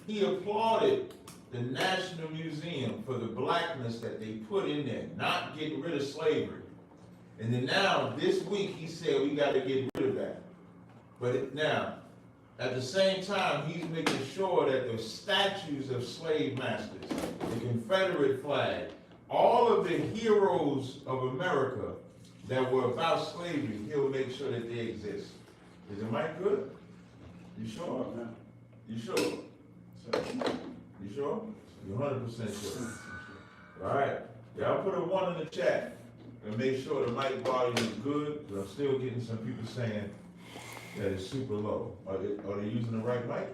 he applauded the National Museum for the blackness that they put in there, not getting rid of slavery. And then now, this week, he said we got to get rid of that. But now, at the same time, he's making sure that the statues of slave masters, the Confederate flag, all of the heroes of America that were about slavery, he'll make sure that they exist. Is the mic good? You sure? You sure? You sure? You're 100% sure. All right. Y'all put a 1 in the chat and make sure the mic volume is good, but I'm still getting some people saying that it's super low. Are they using the right mic?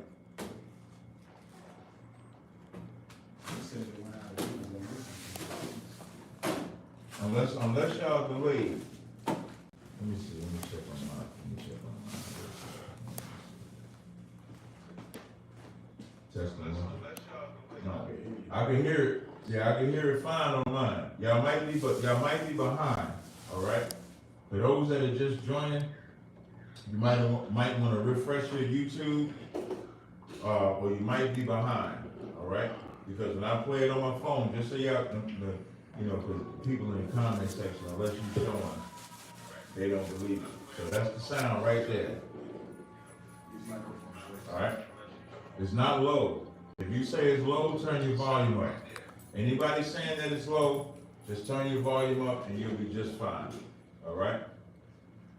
Unless y'all delayed. Let me see. Let me check on mine. Testing. No, I can hear it. Yeah, I can hear it fine on mine. Y'all might be behind. All right. For those that are just joining, you might want to refresh your YouTube, or you might be behind. All right. Because when I play it on my phone, just so y'all, for people in the comment section, unless you show them, they don't believe it. So that's the sound right there. All right. It's not low. If you say it's low, turn your volume up. Anybody saying that it's low, just turn your volume up and you'll be just fine. All right?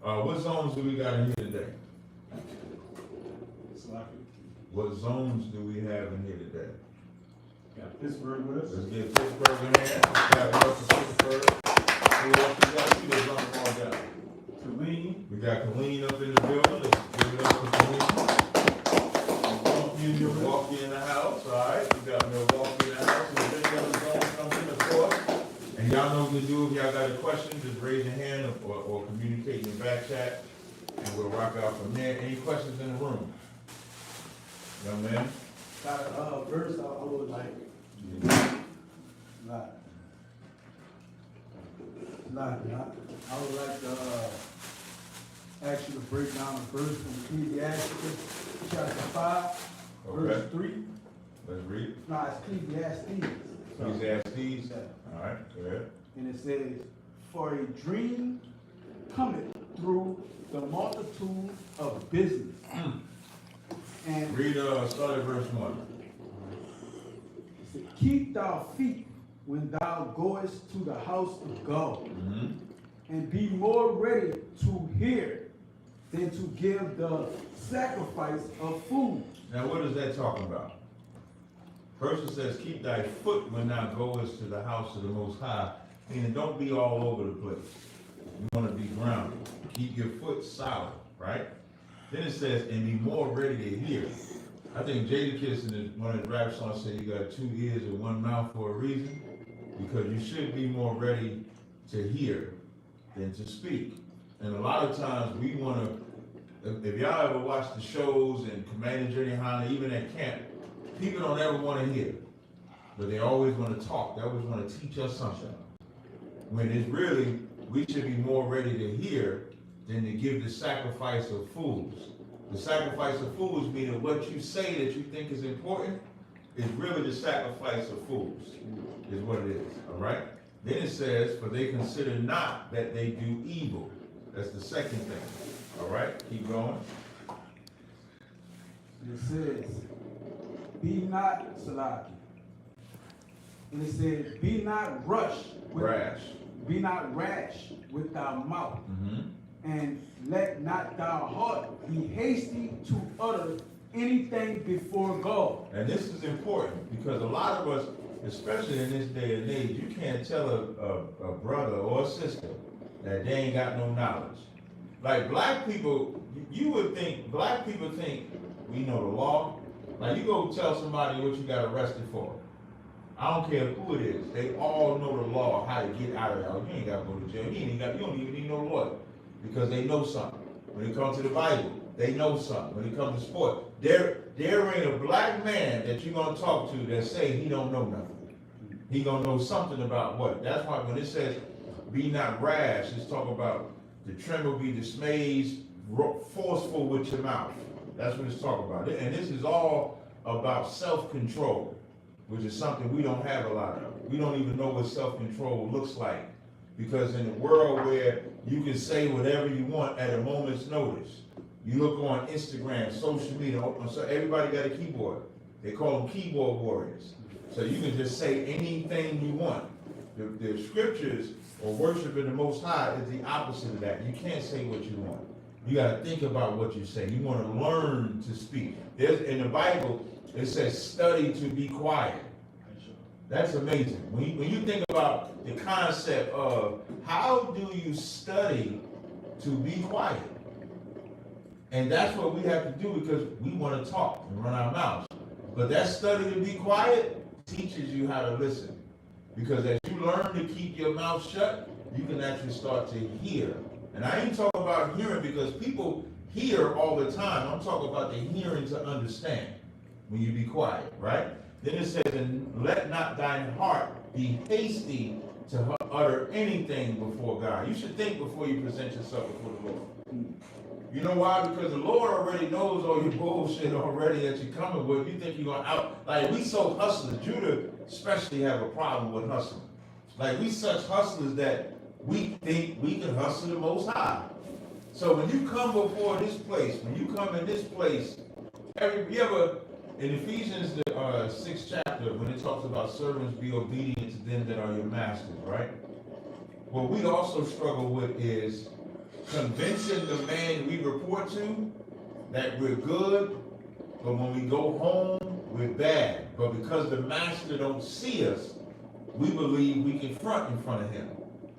What zones do we got in here today? What zones do we have in here today? Got Pittsburgh with us. Let's get Pittsburgh in here. Clap it up for Pittsburgh. Who else we got? We just run them all down. Killeen. We got Colleen up in the building. Let's give it up for Colleen. Milwaukee in the house, all right? We got Milwaukee in the house. And if any other zone comes in, of course. And y'all know what to do if y'all got a question. Just raise your hand or communicate in the back chat, and we'll rock out from there. Any questions in the room? Young man? First, I would like, I would like to ask you to break down the verse from Ecclesiastes chapter 5, verse 3. Let's read. No, it's Ecclesiastes. Ecclesiastes. All right, go ahead. And it says, for a dream cometh through the multitude of business. And read, start at verse 1. It said, keep thy feet when thou goest to the house of God, and be more ready to hear than to give the sacrifice of food. Now, what is that talking about? First it says, keep thy foot when thou goest to the house of the Most High, meaning don't be all over the place. You want to be grounded. Keep your foot solid, right? Then it says, and be more ready to hear. I think Jadakiss in one of the rap songs said you got 2 ears and 1 mouth for a reason, because you should be more ready to hear than to speak. And a lot of times we want to, if y'all ever watch the shows and Commander Journey Honda, even at camp, people don't ever want to hear, but they always want to talk. They always want to teach us something. When it's really, we should be more ready to hear than to give the sacrifice of fools. The sacrifice of fools meaning what you say that you think is important is really the sacrifice of fools, is what it is, all right? Then it says, for they consider not that they do evil. That's the second thing, all right? Keep going. And it says, be not salaki. And it says, be not Rash. Be not rash with thy mouth, and let not thy heart be hasty to utter anything before God. And this is important because a lot of us, especially in this day and age, you can't tell a brother or a sister that they ain't got no knowledge. Like black people, you would think, black people think we know the law. Like you go tell somebody what you got arrested for. I don't care who it is. They all know the law, how to get out of there. You ain't got to go to jail. You don't even need no lawyer because they know something. When it comes to the Bible, they know something. When it comes to sport, there ain't a black man that you're going to talk to that say he don't know nothing. He going to know something about what. That's why when it says, be not rash, it's talking about the tremor be dismayed, forceful with your mouth. That's what it's talking about. And this is all about self-control, which is something we don't have a lot of. We don't even know what self-control looks like, because in a world where you can say whatever you want at a moment's notice, you look on Instagram, social media, so everybody got a keyboard. They call them keyboard warriors. So you can just say anything you want. The scriptures or worship in the Most High is the opposite of that. You can't say what you want. You got to think about what you say. You want to learn to speak. There's, in the Bible, it says study to be quiet. That's amazing. When you think about the concept of how do you study to be quiet? And that's what we have to do, because we want to talk and run our mouths. But that study to be quiet teaches you how to listen. Because as you learn to keep your mouth shut, you can actually start to hear. And I ain't talking about hearing because people hear all the time. I'm talking about the hearing to understand when you be quiet, right? Then it says, and let not thine heart be hasty to utter anything before God. You should think before you present yourself before the Lord. You know why? Because the Lord already knows all your bullshit already that you're coming with. You think you're going out. Like, we so hustlers. Judah especially have a problem with hustling. Like, we such hustlers that we think we can hustle the Most High. So when you come before this place, when you come in this place, you ever, in Ephesians, the 6th chapter, when it talks about servants be obedient to them that are your masters, right? What we also struggle with is convincing the man we report to that we're good, but when we go home, we're bad. But because the master don't see us, we believe we can front in front of him.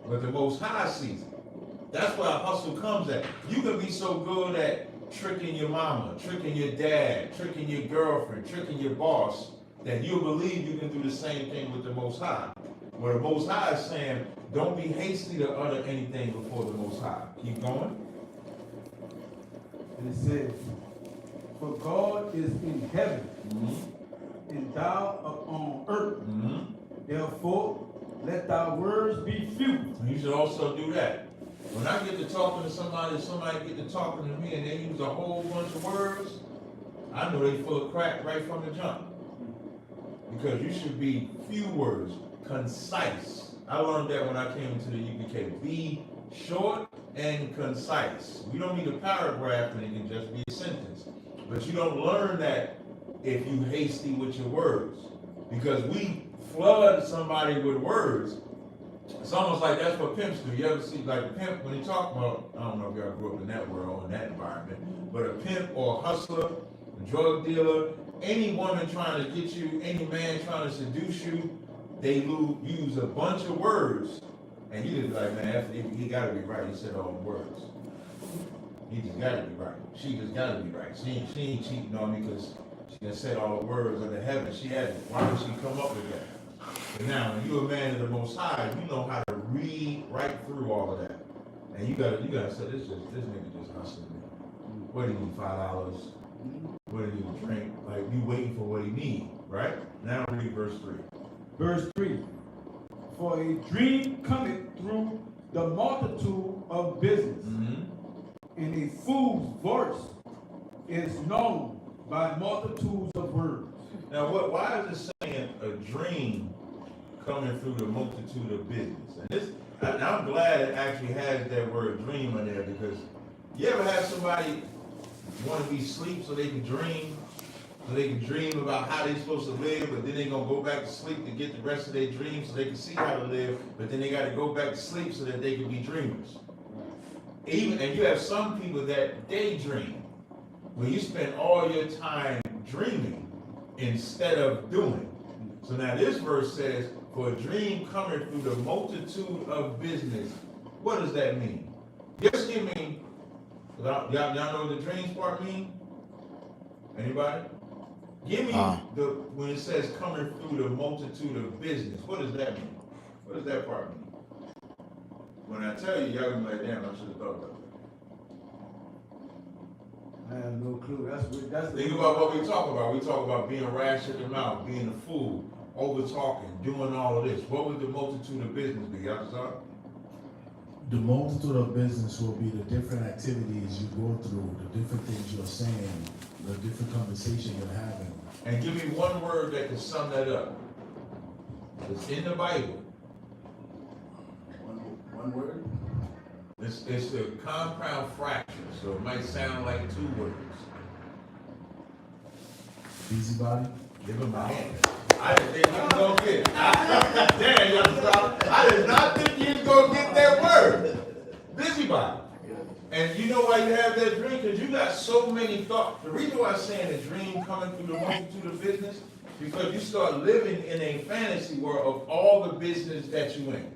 But the Most High sees it. That's where our hustle comes at. You can be so good at tricking your mama, tricking your dad, tricking your girlfriend, tricking your boss, that you'll believe you can do the same thing with the Most High. Where the Most High is saying, don't be hasty to utter anything before the Most High. Keep going. And it says, for God is in heaven, and thou art on earth. Therefore, let thy words be few. And you should also do that. When I get to talking to somebody get to talking to me, and they use a whole bunch of words, I know they full of crap right from the jump. Because you should be few words, concise. I learned that when I came into the UPK. Be short and concise. We don't need a paragraph, and it can just be a sentence. But you don't learn that if you hasty with your words. Because we flood somebody with words. It's almost like that's what pimps do. You ever see, like a pimp, when you talk about, I don't know if y'all grew up in that world, in that environment, but a pimp or a hustler, a drug dealer, any woman trying to get you, any man trying to seduce you, they use a bunch of words, and you just like, man, he gotta be right. He said all the words. He just gotta be right. She just gotta be right. She ain't cheating on me because she done said all the words of the heaven. She had, why would she come up with that? But now, when you're a man of the Most High, you know how to read right through all of that. And you gotta say, this nigga just hustling me. What do you need, $5? What do you need to drink? Like, you waiting for what he need, right? Now read verse 3. Verse 3. For a dream cometh through the multitude of business, and a fool's voice is known by multitudes of words. Now, why is it saying a dream coming through the multitude of business? And I'm glad it actually has that word dream in there, because you ever have somebody want to be asleep so they can dream? So they can dream about how they're supposed to live, but then they're going to go back to sleep to get the rest of their dreams so they can see how to live, but then they got to go back to sleep so that they can be dreamers. And you have some people that daydream, where you spend all your time dreaming instead of doing. So now this verse says, for a dream coming through the multitude of business. What does that mean? Just give me, y'all know what the dreams part mean? Anybody? Give me when it says coming through the multitude of business. What does that mean? What does that part mean? When I tell you, y'all gonna be like, damn, I should have thought about that. I have no clue. That's Think about what we talk about. We talk about being rash at the mouth, being a fool, over talking, doing all of this. What would the multitude of business be? Y'all saw? The multitude of business will be the different activities you go through, the different things you're saying, the different conversation you're having. And give me one word that can sum that up. It's in the Bible. One word? It's a compound fraction, so it might sound like two words. Busybody? Give him a hand. I didn't think you was gonna get it. Damn, y'all stop. I did not think you was gonna get that word. Busybody. And you know why you have that dream? Because you got so many thoughts. The reason why I'm saying the dream coming through the multitude of business, because you start living in a fantasy world of all the business that you in.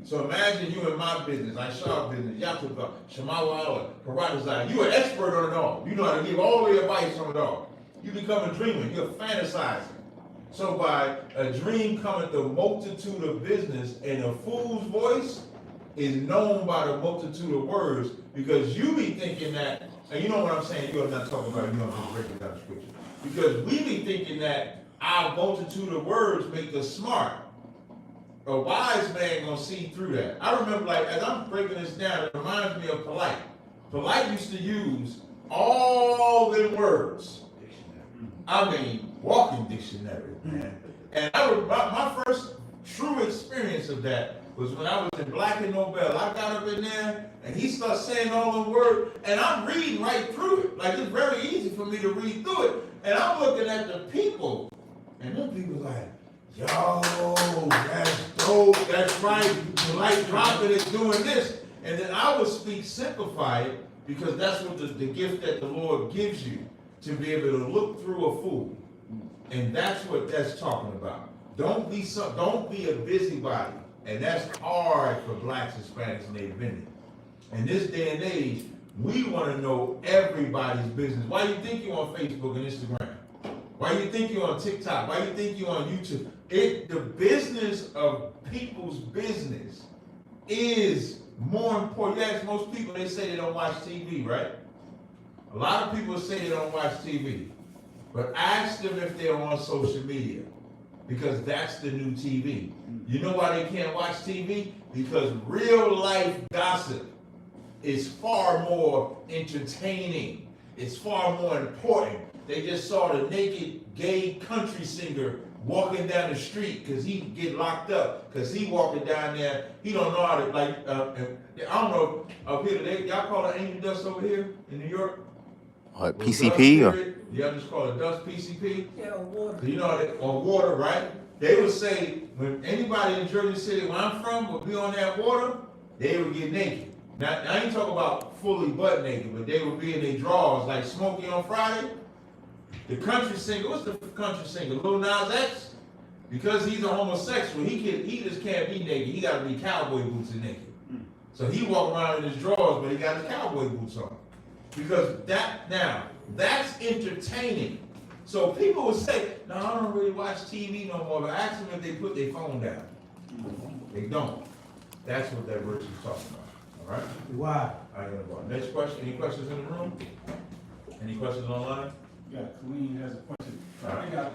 So imagine you in my business, Aisha's business, Yatuba, Shamawa, Paradisai. You're an expert on it all. You know how to give all the advice on it all. You become a dreamer. You're fantasizing. So by a dream cometh the multitude of business, and a fool's voice is known by the multitude of words, because you be thinking that, and you know what I'm saying, you're not talking about it, you know, I'm just breaking down the scripture. Because we be thinking that our multitude of words make us smart. A wise man gonna see through that. I remember, like, as I'm breaking this down, it reminds me of Polite. Polite used to use all them words. I mean, walking dictionary, man. And my first true experience of that was when I was in Black and Nobel. I got up in there, and he started saying all the words, and I'm reading right through it. Like, it's very easy for me to read through it. And I'm looking at the people, and them people like, yo, that's dope, that's right, Polite dropping it, doing this. And then I would speak simplified, because that's what the gift that the Lord gives you, to be able to look through a fool. And that's what that's talking about. Don't be a busybody. And that's hard for blacks, Hispanics, and Native Indians. In this day and age, we want to know everybody's business. Why do you think you're on Facebook and Instagram? Why do you think you're on TikTok? Why do you think you're on YouTube? The business of people's business is more important. You ask most people, they say they don't watch TV, right? A lot of people say they don't watch TV. But ask them if they're on social media, because that's the new TV. You know why they can't watch TV? Because real life gossip is far more entertaining. It's far more important. They just saw the naked gay country singer walking down the street because he get locked up, because he walking down there, he don't know how to, like, I don't know, up here, y'all call it angel dust over here in New York? What, PCP? Y'all just call it dust PCP? Yeah, water. You know, or water, right? They would say, when anybody in Jersey City, where I'm from, would be on that water, they would get naked. Now, I ain't talking about fully butt naked, but they would be in their drawers, like Smokey on Friday. The country singer, what's the country singer? Lil Nas X? Because he's a homosexual, he just can't be naked. He got to be cowboy boots and naked. So he walk around in his drawers, but he got his cowboy boots on. Because that's entertaining. So people would say, no, I don't really watch TV no more, but ask them if they put their phone down. They don't. That's what that verse is talking about. All right? Why? I got about. Next question. Any questions in the room? Any questions online? Yeah, Colleen has a question. All right. I think I